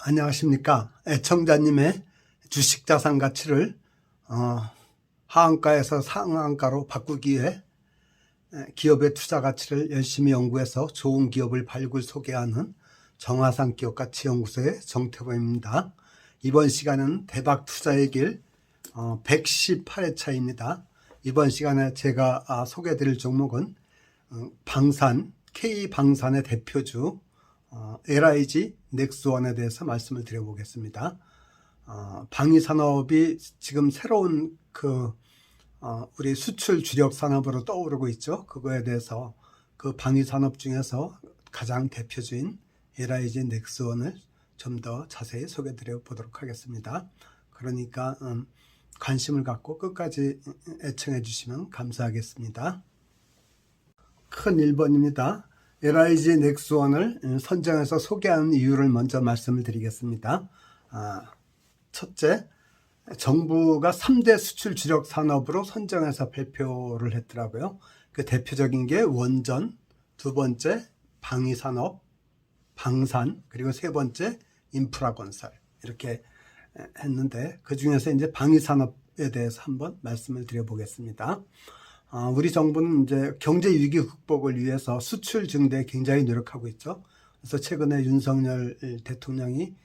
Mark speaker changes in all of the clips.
Speaker 1: 안녕하십니까. 애청자님의 주식자산 가치를 하한가에서 상한가로 바꾸기 위해 기업의 투자 가치를 열심히 연구해서 좋은 기업을 발굴 소개하는 정화산 기업가치연구소의 정태범입니다. 이번 시간은 대박 투자의 길 118회차입니다. 이번 시간에 제가 소개해드릴 종목은 K방산의 대표주 LIG 넥스원에 대해서 말씀을 드려보겠습니다. 방위산업이 지금 새로운 우리 수출 주력 산업으로 떠오르고 있죠. 그거에 대해서 그 방위산업 중에서 가장 대표주인 LIG 넥스원을 좀 더 자세히 소개해 드려 보도록 하겠습니다. 그러니까 관심을 갖고 끝까지 애청해 주시면 감사하겠습니다. 큰 1번입니다. LIG 넥스원을 선정해서 소개하는 이유를 먼저 말씀을 드리겠습니다. 첫째, 정부가 3대 수출 주력 산업으로 선정해서 발표를 했더라고요. 그 대표적인 게 원전, 두 번째 방위산업, 방산, 그리고 세 번째 인프라 건설, 이렇게 했는데 그 중에서 이제 방위산업에 대해서 한번 말씀을 드려보겠습니다. 우리 정부는 이제 경제 위기 극복을 위해서 수출 증대에 굉장히 노력하고 있죠. 그래서 최근에 윤석열 대통령이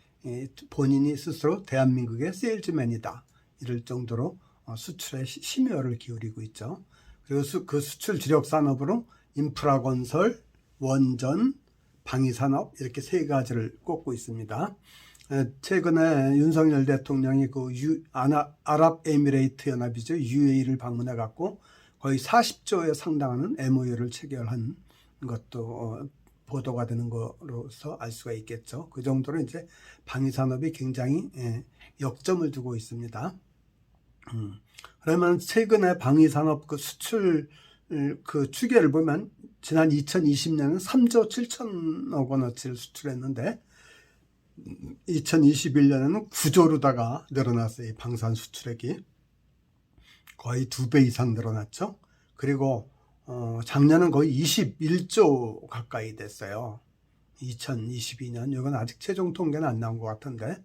Speaker 1: 본인이 스스로 대한민국의 세일즈맨이다 이럴 정도로 수출에 심혈을 기울이고 있죠. 그리고 그 수출 주력 산업으로 인프라 건설, 원전, 방위산업 이렇게 세 가지를 꼽고 있습니다. 최근에 윤석열 대통령이 아랍에미레이트 연합이죠. UAE를 방문해 갖고 거의 40조에 상당하는 MOU를 체결한 것도 보도가 되는 것으로서 알 수가 있겠죠. 그 정도로 이제 방위산업이 굉장히 역점을 두고 있습니다. 그러면 최근에 방위산업 수출 추계를 보면 지난 2020년은 3조 7천억 원어치를 수출했는데 2021년에는 9조로다가 늘어났어요. 이 방산 수출액이. 거의 2배 이상 늘어났죠. 그리고 작년은 거의 21조 가까이 됐어요. 2022년. 이건 아직 최종 통계는 안 나온 것 같은데.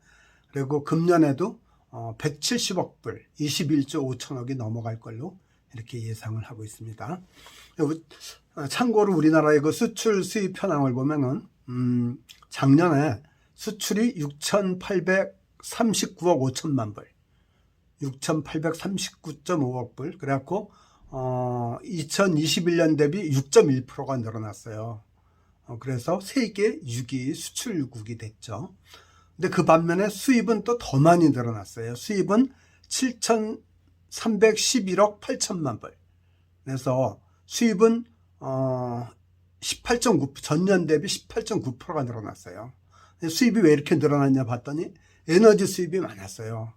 Speaker 1: 그리고 금년에도 170억 불, 21조 5천억이 넘어갈 걸로 이렇게 예상을 하고 있습니다. 참고로 우리나라의 그 수출 수입 현황을 보면은 작년에 수출이 6,839억 5천만 불. 6,839.5억 불. 그래갖고 2021년 대비 6.1%가 늘어났어요. 그래서 세계 6위 수출국이 됐죠. 근데 그 반면에 수입은 또 더 많이 늘어났어요. 수입은 7,311억 8천만 불. 그래서 수입은 18.9% 전년 대비 18.9%가 늘어났어요. 수입이 왜 이렇게 늘어났냐 봤더니 에너지 수입이 많았어요.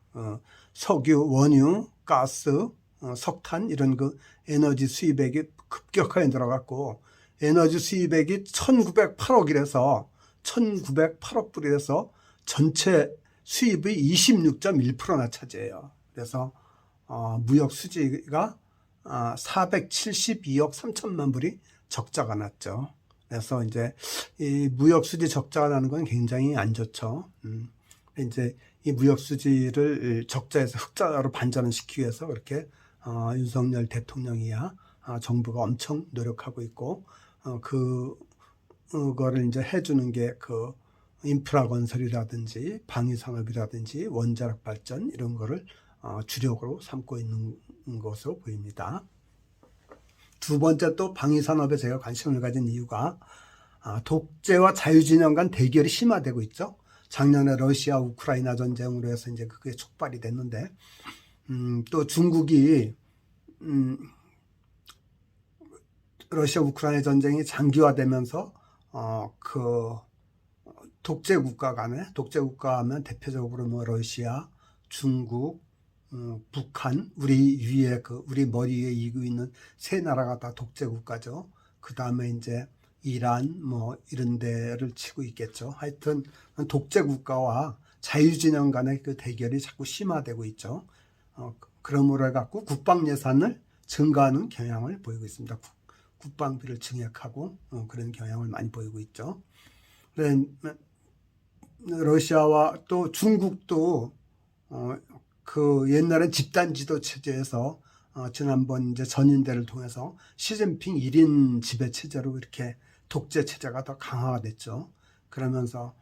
Speaker 1: 석유, 원유, 가스, 석탄 이런 그 에너지 수입액이 급격하게 늘어갔고 에너지 수입액이 1,908억이라서 1,908억 불이라서 전체 수입의 26.1%나 차지해요. 그래서 무역 수지가 472억 3천만 불이 적자가 났죠. 그래서 이제 이 무역 수지 적자가 나는 건 굉장히 안 좋죠. 이제 이 무역 수지를 적자에서 흑자로 반전을 시키기 위해서 그렇게 윤석열 대통령이야 정부가 엄청 노력하고 있고 그거를 이제 해주는 게 그 인프라 건설이라든지 방위산업이라든지 원자력 발전 이런 거를 주력으로 삼고 있는 것으로 보입니다. 두 번째 또 방위산업에 제가 관심을 가진 이유가 독재와 자유진영 간 대결이 심화되고 있죠. 작년에 러시아 우크라이나 전쟁으로 해서 이제 그게 촉발이 됐는데 또 중국이 러시아 우크라이나 전쟁이 장기화되면서 그 독재 국가 하면 대표적으로 뭐 러시아, 중국, 북한, 우리 머리 위에 이고 있는 세 나라가 다 독재 국가죠. 그 다음에 이제 이란 뭐 이런 데를 치고 있겠죠. 하여튼 독재 국가와 자유진영 간의 그 대결이 자꾸 심화되고 있죠. 그러므로 해갖고 국방 예산을 증가하는 경향을 보이고 있습니다. 국방비를 증액하고 그런 경향을 많이 보이고 있죠. 러시아와 또 중국도 그 옛날엔 집단 지도 체제에서 지난번 이제 전인대를 통해서 시진핑 1인 지배 체제로 이렇게 독재 체제가 더 강화가 됐죠. 그러면서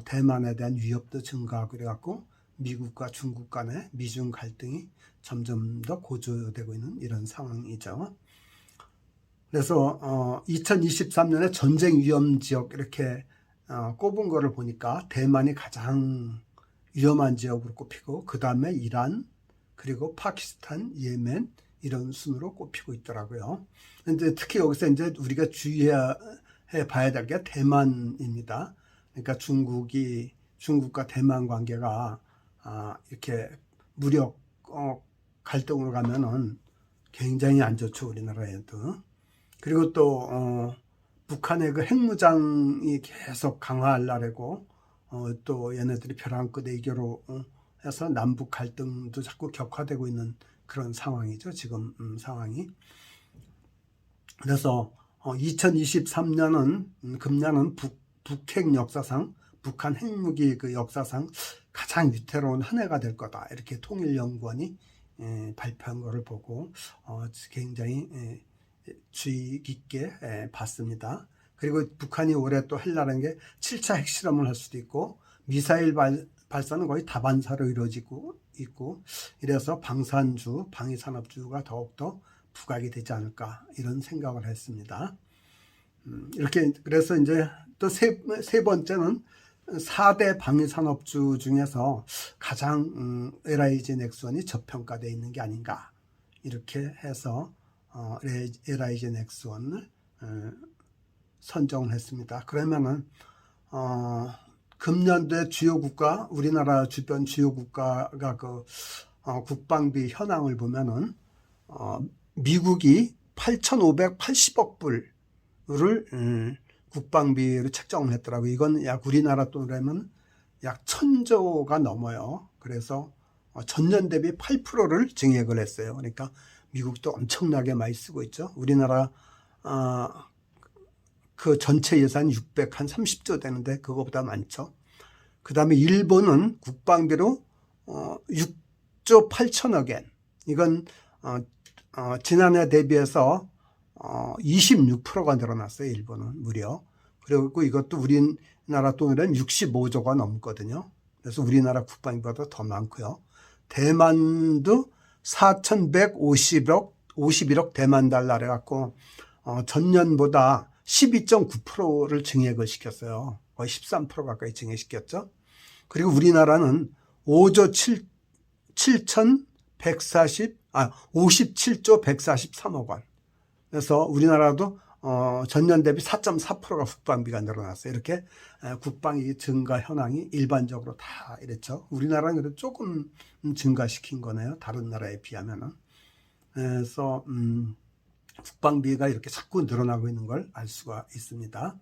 Speaker 1: 대만에 대한 위협도 증가하고 그래갖고 미국과 중국 간의 미중 갈등이 점점 더 고조되고 있는 이런 상황이죠. 그래서 2023년에 전쟁 위험 지역 이렇게 꼽은 거를 보니까 대만이 가장 위험한 지역으로 꼽히고 그 다음에 이란 그리고 파키스탄, 예멘 이런 순으로 꼽히고 있더라고요. 근데 특히 여기서 이제 우리가 주의해 봐야 될 게 대만입니다. 그러니까 중국과 대만 관계가 이렇게 무력 갈등으로 가면은 굉장히 안 좋죠, 우리나라에도. 그리고 또 북한의 그 핵무장이 계속 강화하려고 또 얘네들이 벼랑 끝 외교로 해서 남북 갈등도 자꾸 격화되고 있는 그런 상황이죠, 지금 상황이. 그래서 2023년은 금년은 북핵 역사상 북한 핵무기 그 역사상 가장 위태로운 한 해가 될 거다, 이렇게 통일연구원이 발표한 거를 보고 굉장히 주의 깊게 봤습니다. 그리고 북한이 올해 또 하려는 게 7차 핵실험을 할 수도 있고 미사일 발사는 거의 다반사로 이루어지고 있고, 이래서 방위산업주가 더욱더 부각이 되지 않을까 이런 생각을 했습니다. 이렇게 그래서 이제 또 세 번째는 4대 방위산업주 중에서 가장 LIG 넥스원이 저평가되어 있는 게 아닌가, 이렇게 해서 LIG 넥스원을 선정을 했습니다. 그러면은 금년도에 주요 국가, 우리나라 주변 주요 국가가 그 국방비 현황을 보면은 미국이 8,580억 불을 국방비로 책정을 했더라고요. 이건 약 우리나라 돈으로 하면 약 1,000조가 넘어요. 그래서 전년 대비 8%를 증액을 했어요. 그러니까 미국도 엄청나게 많이 쓰고 있죠. 우리나라 그 전체 예산이 630조 되는데 그거보다 많죠. 그 다음에 일본은 국방비로 6조 8천억 엔. 이건 지난해 대비해서 26%가 늘어났어요. 일본은 무려. 그리고 이것도 우리나라 돈으로 하면 65조가 넘거든요. 그래서 우리나라 국방비보다 더 많고요. 대만도 4,151억 대만 달러를 해갖고 전년보다 12.9%를 증액을 시켰어요. 거의 13% 가까이 증액시켰죠. 그리고 우리나라는 57조 143억 원. 그래서 우리나라도 전년 대비 4.4%가 국방비가 늘어났어요. 이렇게 국방비 증가 현황이 일반적으로 다 이랬죠. 우리나라는 그래도 조금 증가시킨 거네요, 다른 나라에 비하면은. 그래서 국방비가 이렇게 자꾸 늘어나고 있는 걸 알 수가 있습니다.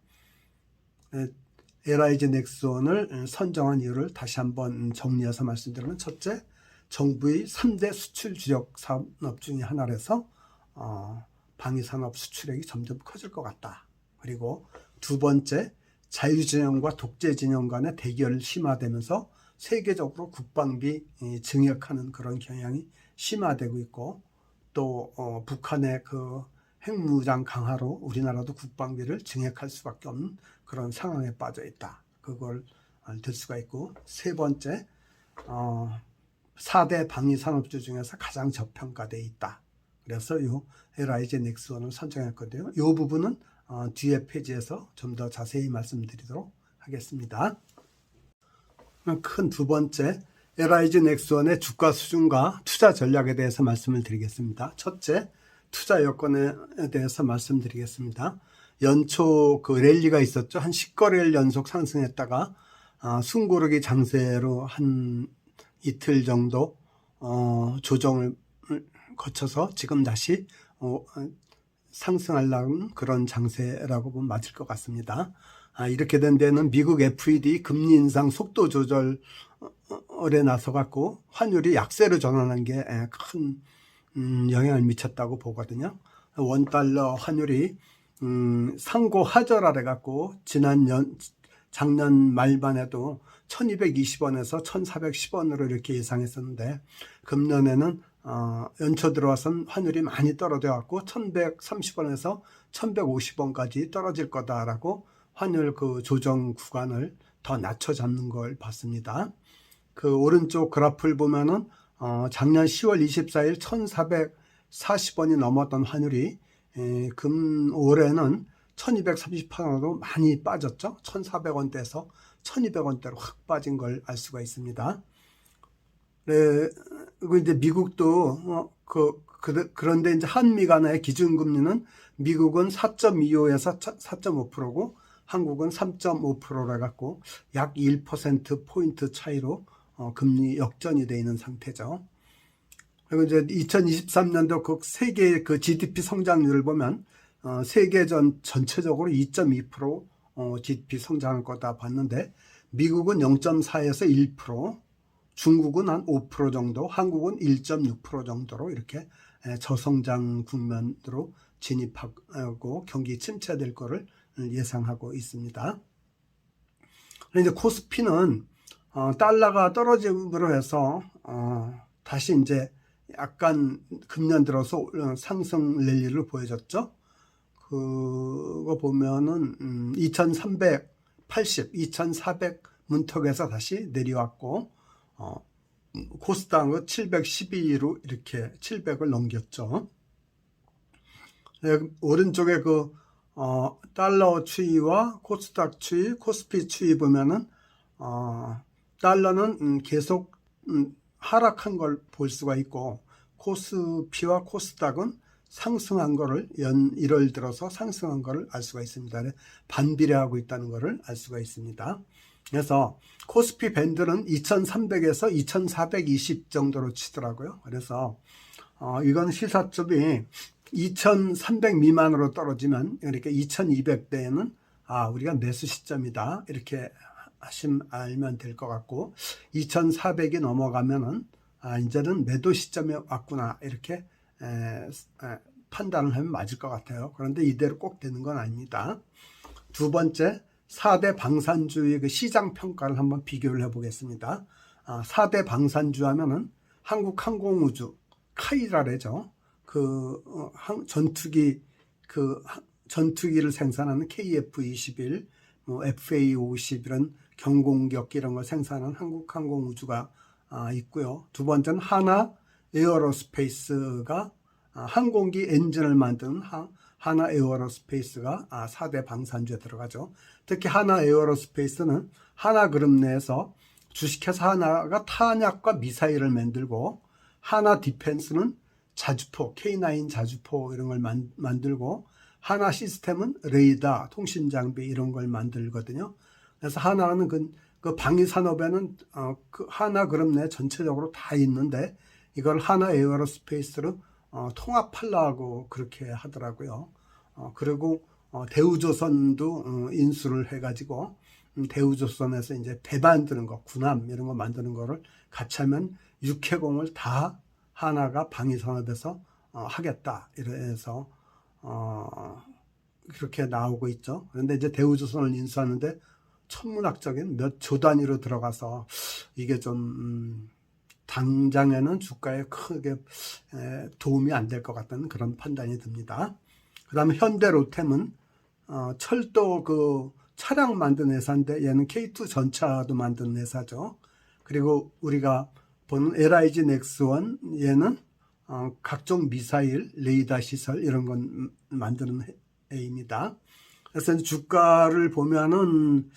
Speaker 1: LIG 넥스원을 선정한 이유를 다시 한번 정리해서 말씀드리면, 첫째, 정부의 3대 수출 주력 산업 중에 하나라서 방위산업 수출액이 점점 커질 것 같다. 그리고 두 번째, 자유진영과 독재진영 간의 대결이 심화되면서 세계적으로 국방비 증액하는 그런 경향이 심화되고 있고, 또 북한의 그 핵무장 강화로 우리나라도 국방비를 증액할 수밖에 없는 그런 상황에 빠져 있다. 그걸 들 수가 있고, 세 번째, 4대 방위산업주 중에서 가장 저평가되어 있다. 그래서 이 LIG 넥스원을 선정했거든요. 이 부분은 뒤에 페이지에서 좀 더 자세히 말씀드리도록 하겠습니다. 큰 두 번째, LIG 넥스원의 주가 수준과 투자 전략에 대해서 말씀을 드리겠습니다. 첫째, 투자 여건에 대해서 말씀드리겠습니다. 연초 그 랠리가 있었죠. 한 10거래일 연속 상승했다가 숨고르기 장세로 한 이틀 정도 조정을 거쳐서 지금 다시 상승하려는 그런 장세라고 보면 맞을 것 같습니다. 이렇게 된 데는 미국 FED 금리 인상 속도 조절에 나서 갖고 환율이 약세로 전환한 게 큰 영향을 미쳤다고 보거든요. 원달러 환율이 상고 하저하래 갖고 작년 말만 해도 1220원에서 1410원으로 이렇게 예상했었는데 금년에는 연초 들어와선 환율이 많이 떨어져 갖고 1130원에서 1150원까지 떨어질 거다라고 환율 그 조정 구간을 더 낮춰 잡는 걸 봤습니다. 그 오른쪽 그래프를 보면은 작년 10월 24일 1440원이 넘었던 환율이 올해는 1238원으로 많이 빠졌죠. 1400원대에서 1200원대로 확 빠진 걸 알 수가 있습니다. 그리고 이제 미국도 그런데 이제 한미 간의 기준금리는 미국은 4.25에서 4.5%고 한국은 3.5%라 갖고 약 1%포인트 차이로 금리 역전이 되어 있는 상태죠. 그리고 이제 2023년도 그 세계 그 GDP 성장률을 보면 세계 전체적으로 2.2% GDP 성장할 거다 봤는데 미국은 0.4에서 1%, 중국은 한 5% 정도, 한국은 1.6% 정도로 이렇게 저성장 국면으로 진입하고 경기 침체될 거를 예상하고 있습니다. 그런데 이제 코스피는 달러가 떨어짐으로 해서 다시 이제 약간 금년 들어서 상승 랠리를 보여줬죠. 그거 보면은 2380, 2400 문턱에서 다시 내려왔고 코스닥은 712로 이렇게 700을 넘겼죠. 오른쪽에 그 달러 추이와 코스닥 추이, 코스피 추이 보면은 달러는 계속 하락한 걸 볼 수가 있고 코스피와 코스닥은 상승한 거를 1월 들어서 상승한 거를 알 수가 있습니다. 반비례하고 있다는 거를 알 수가 있습니다. 그래서 코스피 밴드는 2300에서 2420 정도로 치더라고요. 그래서 이건 시사점이 2300 미만으로 떨어지면 그러니까 2200대에는 우리가 매수 시점이다 이렇게 알면 될 것 같고 2400이 넘어가면은 이제는 매도 시점에 왔구나 이렇게 판단을 하면 맞을 것 같아요. 그런데 이대로 꼭 되는 건 아닙니다. 두 번째 4대 방산주의 그 시장 평가를 한번 비교를 해 보겠습니다. 4대 방산주 하면은 한국항공우주 카이라래죠. 전투기를 생산하는 KF-21, FA-50 이런 경공격 이런 걸 생산하는 한국항공우주가 있고요. 두 번째는 하나 에어로스페이스가 항공기 엔진을 만드는 하나 에어로스페이스가 4대 방산주에 들어가죠. 특히 하나 에어로스페이스는 하나그룹 내에서 주식회사 하나가 탄약과 미사일을 만들고 하나 디펜스는 자주포, K9 자주포 이런 걸 만들고 하나 시스템은 레이더, 통신장비 이런 걸 만들거든요. 그래서 하나는 그 방위산업에는 그 하나그룹 내 전체적으로 다 있는데 이걸 하나 에어로스페이스로 통합하려고 그렇게 하더라고요. 그리고 대우조선도 인수를 해가지고 대우조선에서 이제 배 만드는 거, 군함 이런 거 만드는 거를 같이 하면 육해공을 다 하나가 방위산업에서 하겠다 이래서 그렇게 나오고 있죠. 그런데 이제 대우조선을 인수하는데 천문학적인 몇 조 단위로 들어가서 이게 좀 당장에는 주가에 크게 도움이 안 될 것 같다는 그런 판단이 듭니다. 그 다음에 현대로템은 철도 그 차량 만드는 회사인데 얘는 K2 전차도 만드는 회사죠. 그리고 우리가 보는 LIG 넥스원 얘는 각종 미사일, 레이더 시설 이런 건 만드는 회입니다. 그래서 주가를 보면은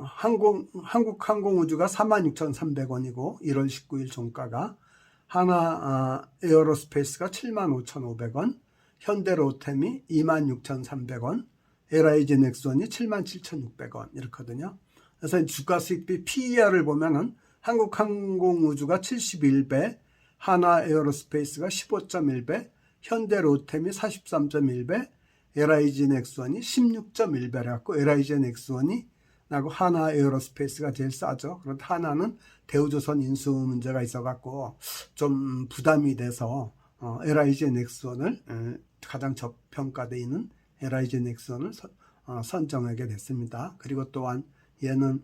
Speaker 1: 한국항공우주가 46,300원이고 1월 19일 종가가 하나 에어로스페이스가 75,500원, 현대로템이 26,300원, LIG 넥스원이 77,600원 이렇거든요. 그래서 주가 수익비 PER을 보면은 한국항공우주가 71배, 하나 에어로스페이스가 15.1배, 현대로템이 43.1배, LIG 넥스원이 16.1배를 갖고 LIG 넥스원이 나고 하나 에어로스페이스가 제일 싸죠. 그런데 하나는 대우조선 인수 문제가 있어갖고 좀 부담이 돼서 LIG 넥스원을 가장 저평가되어 있는 LIG 넥스원을 선정하게 됐습니다. 그리고 또한 얘는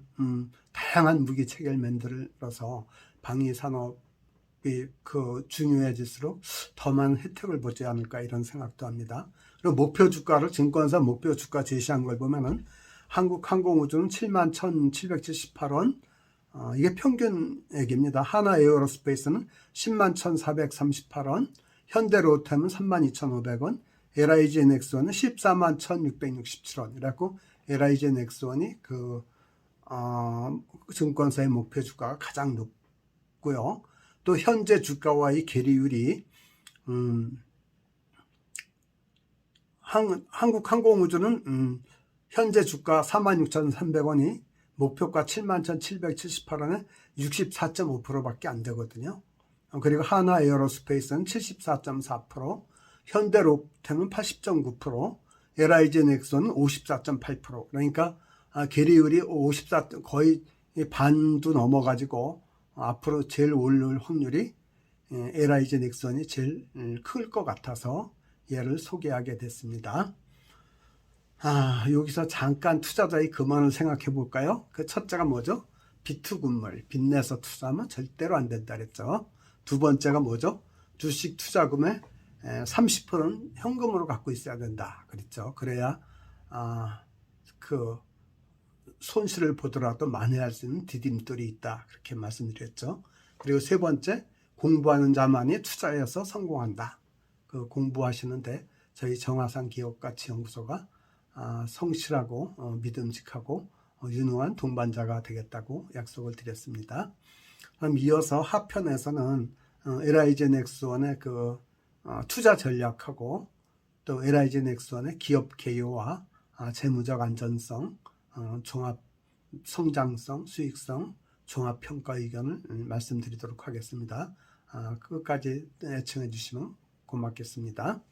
Speaker 1: 다양한 무기 체결면들로서 방위 산업이 그 중요해질수록 더 많은 혜택을 보지 않을까 이런 생각도 합니다. 그리고 목표 주가를 증권사 목표 주가 제시한 걸 보면은 한국항공우주는 71,778원, 이게 평균액입니다. 하나에어로스페이스는 101,438원, 현대로템은 32,500원, LIGNX1은 141,667원. 그래갖고 LIGNX1이 증권사의 목표 주가가 가장 높고요. 또 현재 주가와의 괴리율이 한국항공우주는 현재 주가 46,300원이 목표가 71,778원에 64.5%밖에 안 되거든요. 그리고 하나에어로스페이스는 74.4%, 현대로템은 80.9%, LIGNX는 54.8%. 그러니까 괴리율이 54, 거의 반도 넘어가지고 앞으로 제일 오를 확률이 LIGNX이 제일 클 것 같아서 얘를 소개하게 됐습니다. 여기서 잠깐 투자자의 금원을 생각해 볼까요? 그 첫째가 뭐죠? 비투군물, 빚내서 투자하면 절대로 안 된다 그랬죠. 두 번째가 뭐죠? 주식 투자금의 30%는 현금으로 갖고 있어야 된다 그랬죠. 그래야 그 손실을 보더라도 만회할 수 있는 디딤돌이 있다 그렇게 말씀드렸죠. 그리고 세 번째, 공부하는 자만이 투자해서 성공한다. 그 공부하시는데 저희 정화산 기업가치연구소가 성실하고 믿음직하고 유능한 동반자가 되겠다고 약속을 드렸습니다. 그럼 이어서 하편에서는 LIGNX1의 그 투자 전략하고 또 LIGNX1의 기업 개요와 재무적 안전성, 종합 성장성, 수익성, 종합 평가 의견을 말씀드리도록 하겠습니다. 끝까지 애청해 주시면 고맙겠습니다.